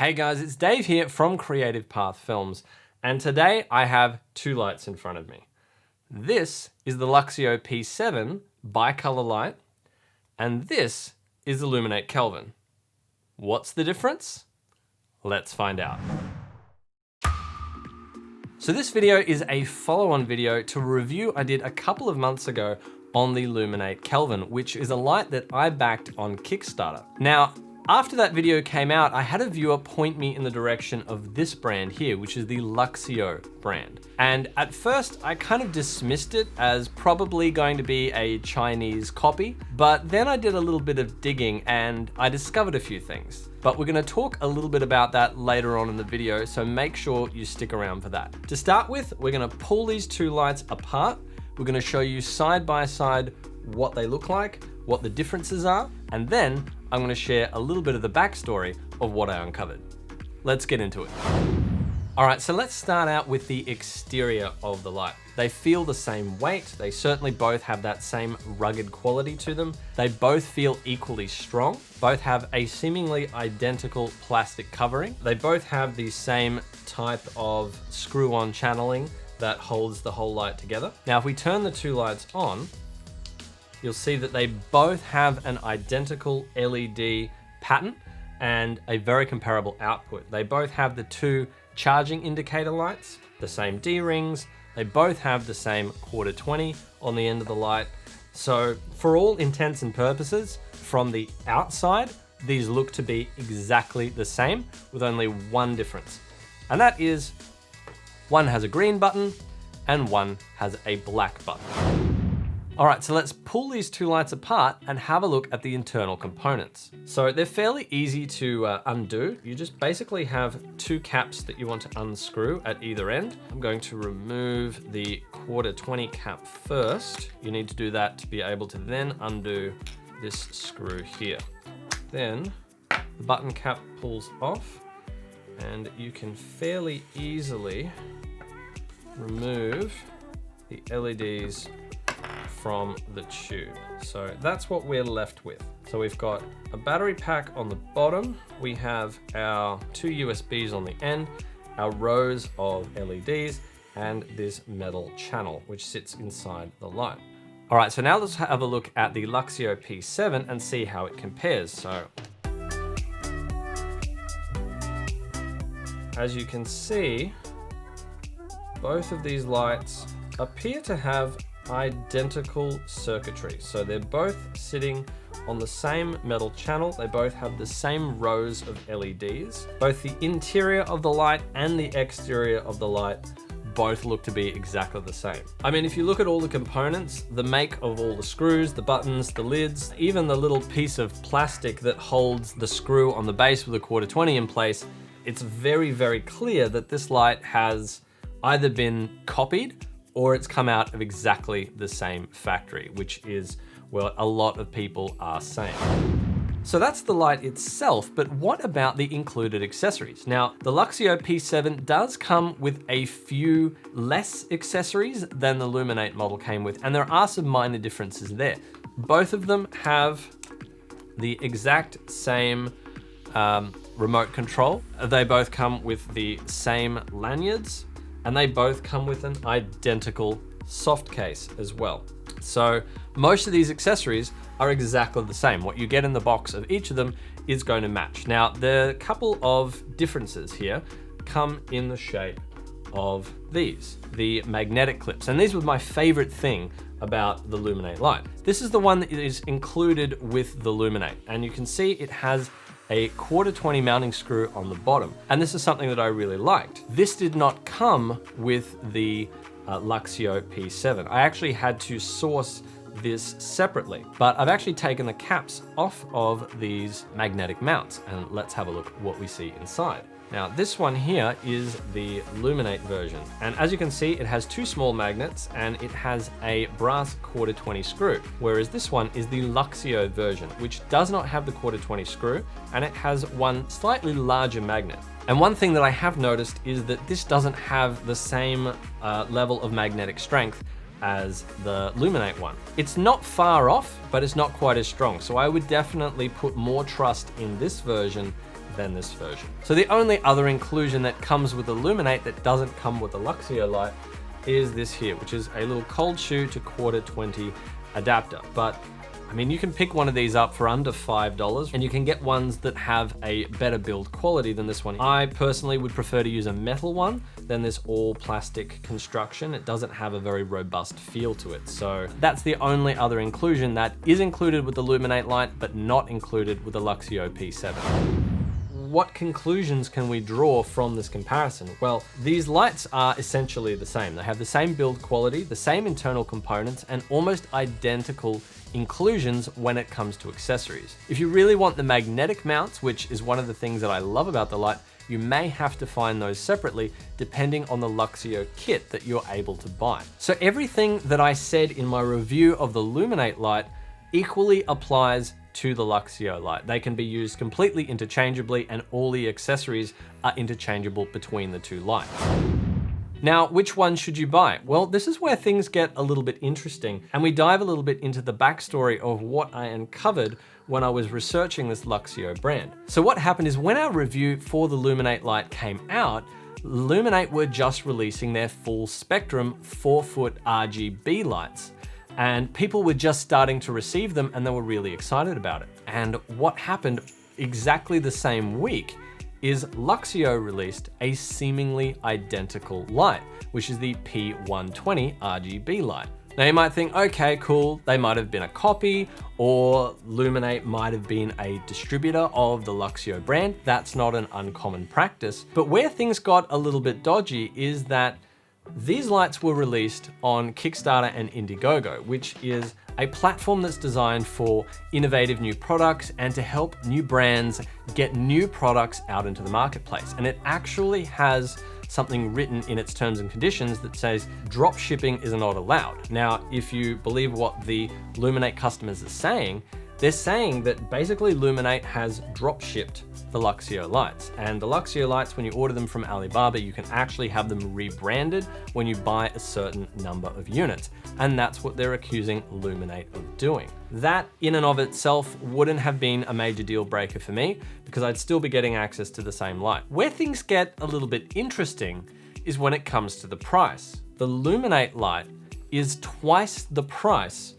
Hey guys, it's Dave here from Creative Path Films, and today I have two lights in front of me. This is the Luxceo P7 bicolor light, and this is the Lumin8 Kelvin. What's the difference? Let's find out. So this video is a follow-on video to a review I did a couple of months ago on the Lumin8 Kelvin, which is a light that I backed on Kickstarter. Now, after that video came out, I had a viewer point me in the direction of this brand here, which is the Luxceo brand. And at first, I kind of dismissed it as probably going to be a Chinese copy, but then I did a little bit of digging and I discovered a few things. But we're gonna talk a little bit about that later on in the video, so make sure you stick around for that. To start with, we're gonna pull these two lights apart. We're gonna show you side by side what they look like, what the differences are, and then I'm gonna share a little bit of the backstory of what I uncovered. Let's get into it. All right, so let's start out with the exterior of the light. They feel the same weight. They certainly both have that same rugged quality to them. They both feel equally strong. Both have a seemingly identical plastic covering. They both have the same type of screw-on channeling that holds the whole light together. Now, if we turn the two lights on, you'll see that they both have an identical LED pattern and a very comparable output. They both have the two charging indicator lights, the same D-rings. They both have the same quarter 20 on the end of the light. So for all intents and purposes, from the outside, these look to be exactly the same with only one difference. And that is one has a green button and one has a black button. All right, so let's pull these two lights apart and have a look at the internal components. So they're fairly easy to undo. You just basically have two caps that you want to unscrew at either end. I'm going to remove the quarter 20 cap first. You need to do that to be able to then undo this screw here. Then the button cap pulls off and you can fairly easily remove the LEDs from the tube. So that's what we're left with. So we've got a battery pack on the bottom. We have our two USBs on the end, our rows of LEDs, and this metal channel, which sits inside the light. All right, so now let's have a look at the Luxceo P7 and see how it compares. So as you can see, both of these lights appear to have identical circuitry. So they're both sitting on the same metal channel. They both have the same rows of LEDs. Both the interior of the light and the exterior of the light both look to be exactly the same. I mean, if you look at all the components, the make of all the screws, the buttons, the lids, even the little piece of plastic that holds the screw on the base with a quarter 20 in place, it's very, very clear that this light has either been copied or it's come out of exactly the same factory, which is what a lot of people are saying. So that's the light itself, but what about the included accessories? Now, the Luxceo P7 does come with a few less accessories than the Lumin8 model came with, and there are some minor differences there. Both of them have the exact same remote control. They both come with the same lanyards, and they both come with an identical soft case as well. So most of these accessories are exactly the same. What you get in the box of each of them is going to match. Now, the couple of differences here come in the shape of these, the magnetic clips. And these were my favorite thing about the Lumin8 light. This is the one that is included with the Lumin8, and you can see it has a quarter 20 mounting screw on the bottom. And this is something that I really liked. This did not come with the Luxceo P7. I actually had to source this separately, but I've actually taken the caps off of these magnetic mounts, and let's have a look at what we see inside. Now, this one here is the Lumin8 version. And as you can see, it has two small magnets and it has a brass quarter 20 screw, whereas this one is the Luxceo version, which does not have the quarter 20 screw, and it has one slightly larger magnet. And one thing that I have noticed is that this doesn't have the same level of magnetic strength as the Lumin8 one. It's not far off, but it's not quite as strong. So I would definitely put more trust in this version than this version. So the only other inclusion that comes with the Lumin8 that doesn't come with the Luxceo light is this here, which is a little cold shoe to quarter 20 adapter. But I mean, you can pick one of these up for under $5 and you can get ones that have a better build quality than this one. I personally would prefer to use a metal one than this all plastic construction. It doesn't have a very robust feel to it. So that's the only other inclusion that is included with the Lumin8 light, but not included with the Luxceo P7. What conclusions can we draw from this comparison? Well, these lights are essentially the same. They have the same build quality, the same internal components, and almost identical inclusions when it comes to accessories. If you really want the magnetic mounts, which is one of the things that I love about the light, you may have to find those separately depending on the Luxceo kit that you're able to buy. So everything that I said in my review of the Lumin8 light equally applies to the Luxceo light. They can be used completely interchangeably and all the accessories are interchangeable between the two lights. Now, which one should you buy? Well, this is where things get a little bit interesting and we dive a little bit into the backstory of what I uncovered when I was researching this Luxceo brand. So what happened is when our review for the Lumin8 light came out, Lumin8 were just releasing their full spectrum 4-foot RGB lights. And people were just starting to receive them and they were really excited about it. And what happened exactly the same week is Luxceo released a seemingly identical light, which is the P120 RGB light. Now you might think, okay, cool, they might have been a copy or Lumin8 might have been a distributor of the Luxceo brand. That's not an uncommon practice. But where things got a little bit dodgy is that these lights were released on Kickstarter and Indiegogo, which is a platform that's designed for innovative new products and to help new brands get new products out into the marketplace. And it actually has something written in its terms and conditions that says drop shipping is not allowed. Now, if you believe what the Lumin8 customers are saying, they're saying that basically Lumin8 has drop shipped the Luxceo lights. And the Luxceo lights, when you order them from Alibaba, you can actually have them rebranded when you buy a certain number of units. And that's what they're accusing Lumin8 of doing. That in and of itself wouldn't have been a major deal breaker for me because I'd still be getting access to the same light. Where things get a little bit interesting is when it comes to the price. The Lumin8 light is twice the price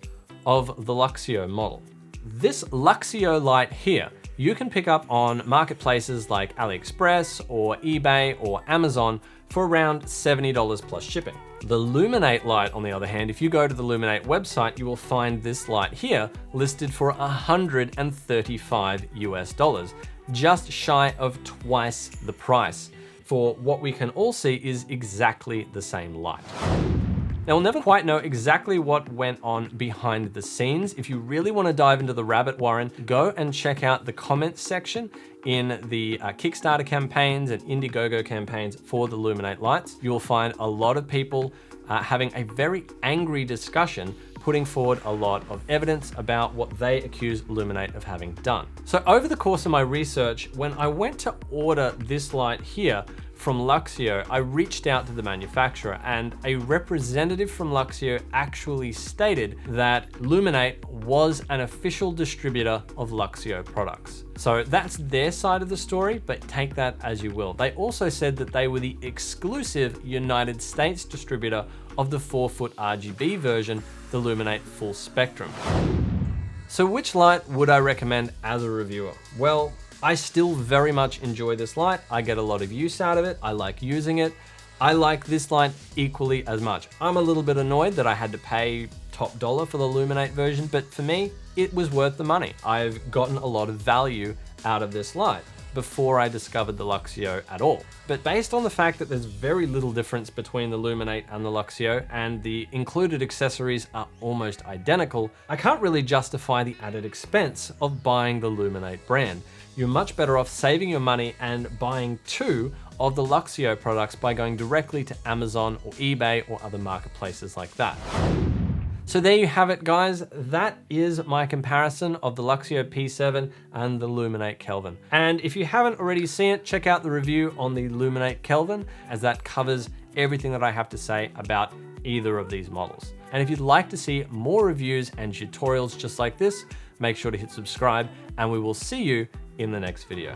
of the Luxceo model. This Luxceo light here, you can pick up on marketplaces like AliExpress or eBay or Amazon for around $70 plus shipping. The Lumin8 light, on the other hand, if you go to the Lumin8 website, you will find this light here listed for $135 US, just shy of twice the price for what we can all see is exactly the same light. Now, we'll never quite know exactly what went on behind the scenes. If you really want to dive into the rabbit warren, go and check out the comments section in the Kickstarter campaigns and Indiegogo campaigns for the Lumin8 lights. You will find a lot of people having a very angry discussion, putting forward a lot of evidence about what they accuse Lumin8 of having done. So over the course of my research, when I went to order this light here, from Luxceo, I reached out to the manufacturer and a representative from Luxceo actually stated that Lumin8 was an official distributor of Luxceo products. So that's their side of the story, but take that as you will. They also said that they were the exclusive United States distributor of the 4-foot RGB version, the Lumin8 Full Spectrum. So which light would I recommend as a reviewer? Well, I still very much enjoy this light. I get a lot of use out of it. I like using it. I like this light equally as much. I'm a little bit annoyed that I had to pay top dollar for the Lumin8 version, but for me, it was worth the money. I've gotten a lot of value out of this light before I discovered the Luxceo at all. But based on the fact that there's very little difference between the Lumin8 and the Luxceo and the included accessories are almost identical, I can't really justify the added expense of buying the Lumin8 brand. You're much better off saving your money and buying two of the Luxceo products by going directly to Amazon or eBay or other marketplaces like that. So there you have it, guys. That is my comparison of the Luxceo P7 and the Lumin8 Kelvin. And if you haven't already seen it, check out the review on the Lumin8 Kelvin, as that covers everything that I have to say about either of these models. And if you'd like to see more reviews and tutorials just like this, make sure to hit subscribe, and we will see you in the next video.